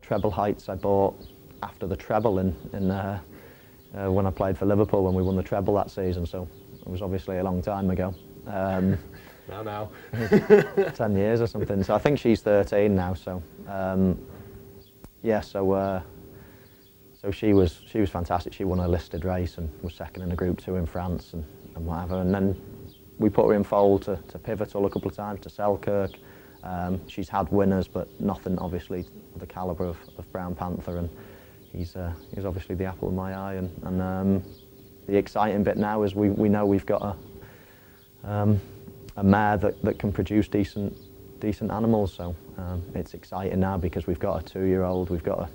Treble Heights I bought after the treble when I played for Liverpool, when we won the treble that season, so it was obviously a long time ago. Now. 10 years or something, so I think she's 13 now, so yeah, so she was fantastic. She won a listed race and was second in a Group 2 in France and whatever, and then we put her in foal to Pivotal a couple of times, to Selkirk. She's had winners, but nothing obviously the calibre of Brown Panther, and he's obviously the apple of my eye, and the exciting bit now is we know we've got a mare that can produce decent animals, so it's exciting now because we've got a 2-year-old, we've got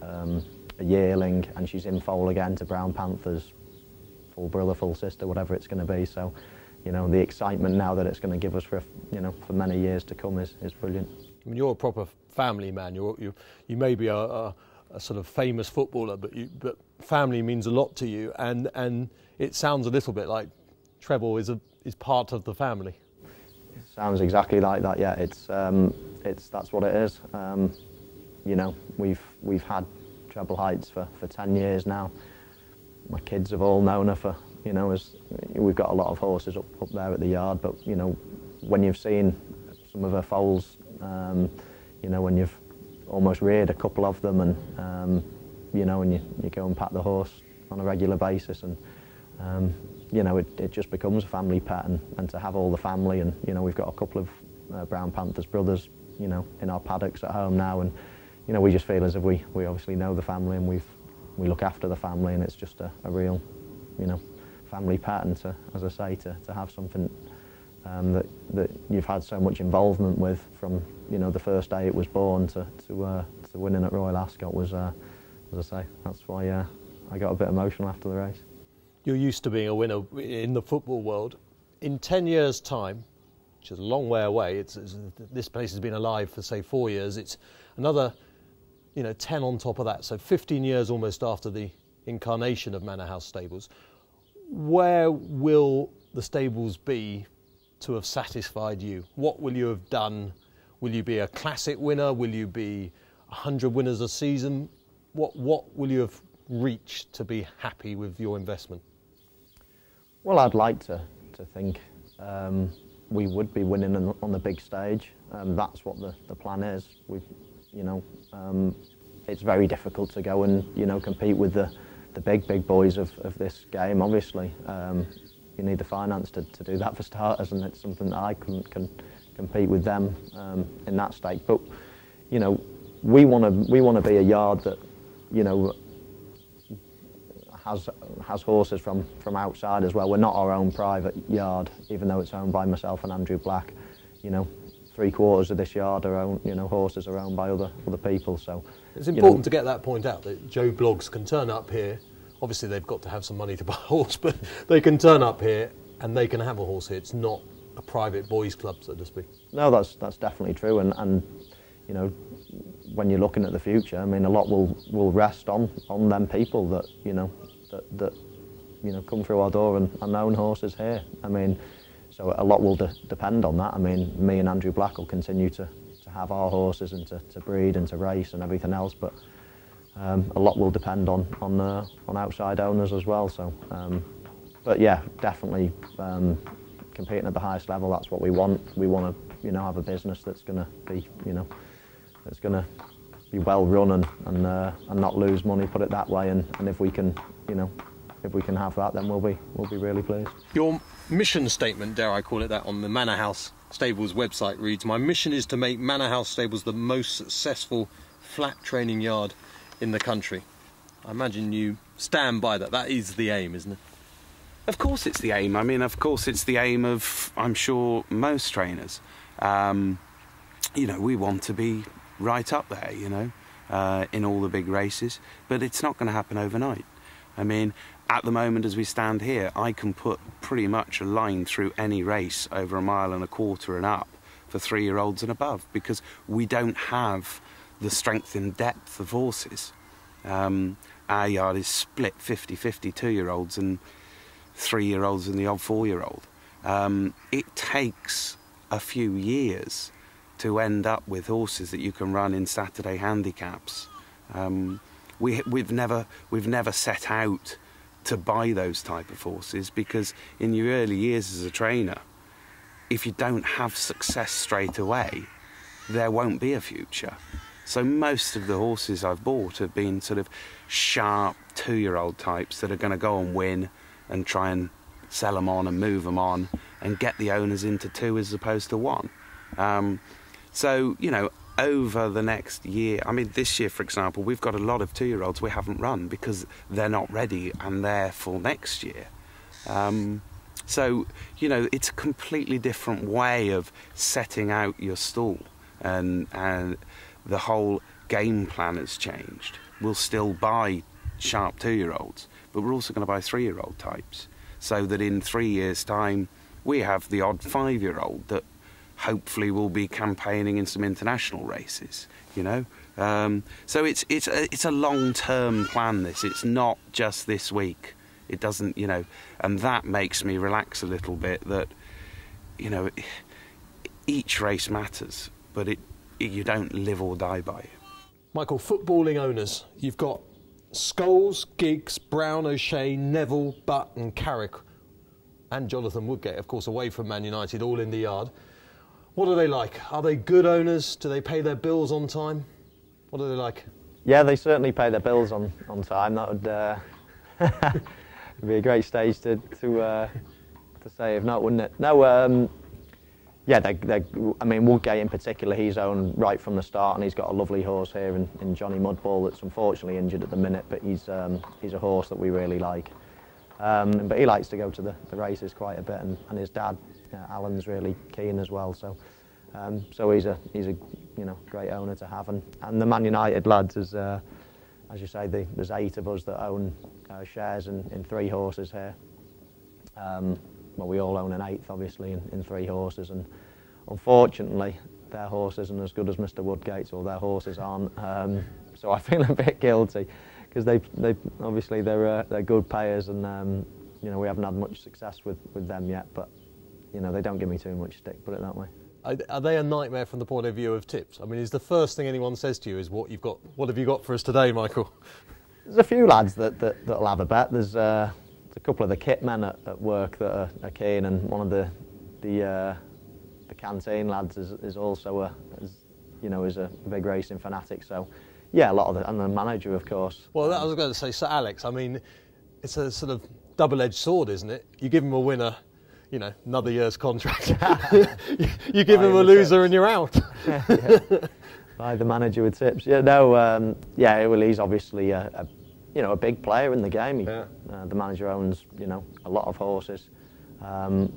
a yearling, and she's in foal again to Brown Panther's full brother, full sister, whatever it's going to be. So, the excitement now that it's going to give us for many years to come is brilliant. I mean, you're a proper family man. You may be a sort of famous footballer, but family means a lot to you, and it sounds a little bit like treble is part of the family. It sounds exactly like that. Yeah, it's that's what it is. We've had Treble Heights for 10 years now. My kids have all known her for, as we've got a lot of horses up there at the yard, but when you've seen some of her foals, when you've almost reared a couple of them, and and you go and pat the horse on a regular basis, and it just becomes a family pet, and to have all the family, and we've got a couple of Brown Panther's brothers in our paddocks at home now, and we just feel as if we obviously know the family, and we look after the family, and it's just a real family pet, and as I say, to have something that you've had so much involvement with from the first day it was born to winning at Royal Ascot was, as I say, that's why I got a bit emotional after the race. You're used to being a winner in the football world. In 10 years' time, which is a long way away, this place has been alive for, say, 4 years, it's another 10 on top of that, so 15 years almost after the incarnation of Manor House Stables. Where will the stables be to have satisfied you? What will you have done? Will you be a classic winner? Will you be 100 winners a season? What will you have reached to be happy with your investment? Well, I'd like to think we would be winning on the big stage. That's what the plan is. It's very difficult to go and compete with the big boys of this game. Obviously, you need the finance to do that for starters, and it's something that I couldn't compete with them in that stake. But we want to be a yard that has horses from outside as well. We're not our own private yard, even though it's owned by myself and Andrew Black. 3/4 of this yard are owned, horses are owned by other people. So it's important to get that point out, that Joe Bloggs can turn up here. Obviously, they've got to have some money to buy a horse, but they can turn up here and they can have a horse here. It's not a private boys' club, so to speak. No, that's definitely true, and when you're looking at the future, I mean, a lot will rest on them people that come through our door and own horses here. I mean, so a lot will depend on that. I mean, me and Andrew Black will continue to have our horses and to breed and to race and everything else, but a lot will depend on outside owners as well. So, but yeah, definitely competing at the highest level. That's what we want. We want to have a business that's going to be that's going to be well run and not lose money. Put it that way. And if we can have that, then we'll be really pleased. Your mission statement, dare I call it that, on the Manor House Stables website reads: "My mission is to make Manor House Stables the most successful flat training yard in the country." I imagine you stand by that. That is the aim, isn't it? Of course it's the aim. I mean, of course it's the aim of, I'm sure, most trainers. We want to be right up there, in all the big races, but it's not going to happen overnight. I mean, at the moment as we stand here, I can put pretty much a line through any race over 1.25 miles and up for 3-year-olds and above, because we don't have the strength and depth of horses. Our yard is split 50-50, 2-year-olds and 3-year-olds and the odd 4-year-old. It takes a few years to end up with horses that you can run in Saturday handicaps. We've never set out to buy those type of horses, because in your early years as a trainer, if you don't have success straight away, there won't be a future. So most of the horses I've bought have been sort of sharp 2-year-old types that are going to go and win and try and sell them on and move them on and get the owners into 2 as opposed to 1. So, you know, over the next year, I mean, this year, for example, we've got a lot of 2-year-olds we haven't run because they're not ready and they're for next year. So, you know, it's a completely different way of setting out your stall, and the whole game plan has changed. We'll still buy sharp 2-year-olds, but we're also going to buy 3-year-old types, so that in 3 years' time we have the odd 5-year-old that hopefully will be campaigning in some international races, you know. So it's a long-term plan, this. It's not just this week. It doesn't, you know, and that makes me relax a little bit, that, you know, each race matters, but you don't live or die by it. Michael, footballing owners, you've got Scholes, Giggs, Brown, O'Shea, Neville, Butt and Carrick, and Jonathan Woodgate, of course, away from Man United, all in the yard. What are they like? Are they good owners? Do they pay their bills on time? What are they like? Yeah, they certainly pay their bills on time. That would be a great stage to say, if not, wouldn't it? No, yeah, I mean, Woodgate in particular, he's owned right from the start, and he's got a lovely horse here in Johnny Mudball that's unfortunately injured at the minute, but he's a horse that we really like. But he likes to go to the races quite a bit, and his dad, Alan's really keen as well. So he's a you know, great owner to have, and the Man United lads, as you say, there's 8 of us that own shares in 3 horses here. Well, we all own an 8th, obviously, in 3 horses, and unfortunately, their horse isn't as good as Mr. Woodgate's, or their horses aren't. So I feel a bit guilty, because they obviously they're good payers, and you know, we haven't had much success with them yet, but you know, they don't give me too much stick, put it that way. Are they a nightmare from the point of view of tips? I mean, is the first thing anyone says to you is what have you got for us today, Michael? There's a few lads that'll have a bet. There's a couple of the kit men at work that are keen, and one of the canteen lads is also a big racing fanatic. So yeah, a lot of and the manager, of course. Well, I was going to say, Sir Alex, I mean, it's a sort of double-edged sword, isn't it? You give him a winner, you know, another year's contract. you give him a loser tips. And you're out. Yeah. By the manager with tips. Yeah, no, yeah, well, he's obviously a big player in the game. The manager owns, you know, a lot of horses. You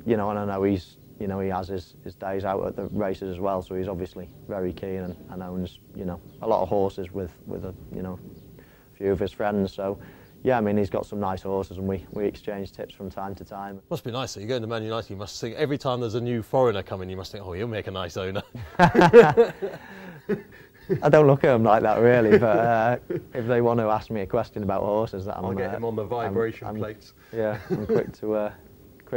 know, and I know he has his days out at the races as well, so he's obviously very keen and owns, you know, a lot of horses with a, you know, a few of his friends. So yeah, I mean, he's got some nice horses, and we exchange tips from time to time. Must be nice. So you go into Man United, you must think, every time there's a new foreigner coming, you must think, oh, he'll make a nice owner. I don't look at them like that, really, but if they want to ask me a question about horses, I'll get him on the vibration plates. Yeah, I'm quick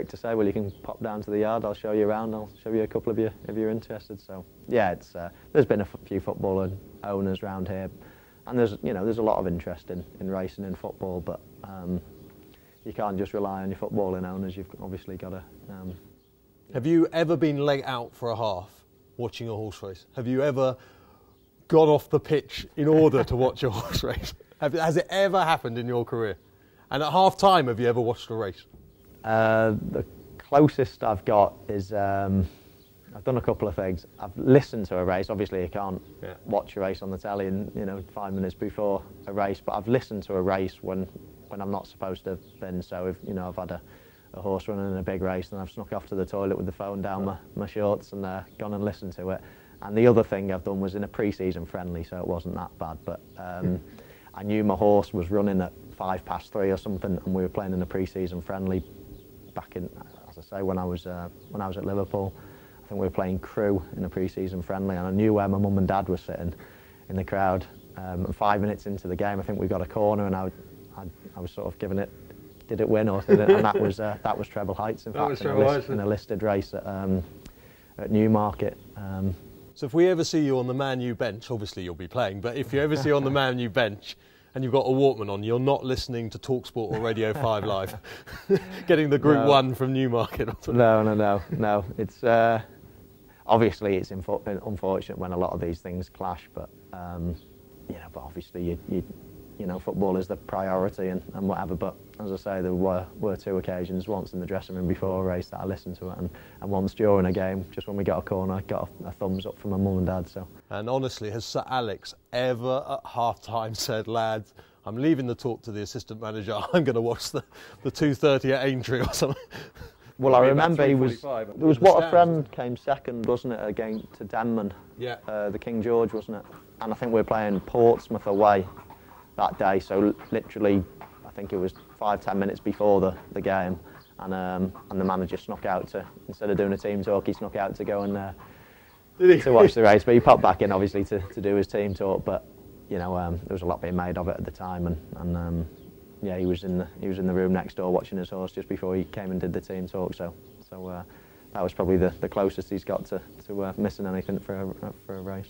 to say, well, you can pop down to the yard, I'll show you around, I'll show you a couple of you if you're interested. So yeah, it's there's been a few football owners around here, and there's a lot of interest in racing and football, but you can't just rely on your footballing owners. You've obviously got to. Have you ever been leg out for a half watching a horse race? Have you ever got off the pitch in order to watch a horse race? Has it ever happened in your career? And at half time, have you ever watched a race? The closest I've got is I've done a couple of things. I've listened to a race. Obviously, you can't watch a race on the telly in 5 minutes before a race, but I've listened to a race when I'm not supposed to have been. So if I've had a horse running in a big race, and I've snuck off to the toilet with the phone down my shorts and gone and listened to it. And the other thing I've done was in a pre-season friendly, so it wasn't that bad. But I knew my horse was running at 3:05 or something, and we were playing in a pre-season friendly back in, as I say, when I was at Liverpool. I think we were playing Crewe in a pre-season friendly, and I knew where my mum and dad were sitting in the crowd. And 5 minutes into the game, I think we got a corner, and I was sort of giving it, did it win or did it? And that was Treble Heights, in fact, in a listed race at Newmarket. So if we ever see you on the Man U bench, obviously you'll be playing, but if you ever see you on the Man U bench and you've got a Walkman on, you're not listening to TalkSport or Radio 5 Live, getting the Group 1 from Newmarket. Or something. No. It's obviously it's unfortunate when a lot of these things clash, but but obviously you know, football is the priority and whatever. But as I say, there were 2 occasions, once in the dressing room before a race that I listened to it, and once during a game, just when we got a corner, I got a thumbs up from my mum and dad. So. And honestly, has Sir Alex ever at half-time said, lads, I'm leaving the talk to the assistant manager, I'm going to watch the 2:30 at Aintree or something? Well, I remember there was What a Friend came second, wasn't it, against to Denman? Yeah. The King George, wasn't it? And I think we were playing Portsmouth away that day, so literally I think it was 5-10 minutes before the game, and the manager snuck out to, instead of doing a team talk, he snuck out to go and to watch the race. But he popped back in obviously to do his team talk. But you know, there was a lot being made of it at the time, and yeah, he was in the room next door watching his horse just before he came and did the team talk. So that was probably the closest he's got to missing anything for a race.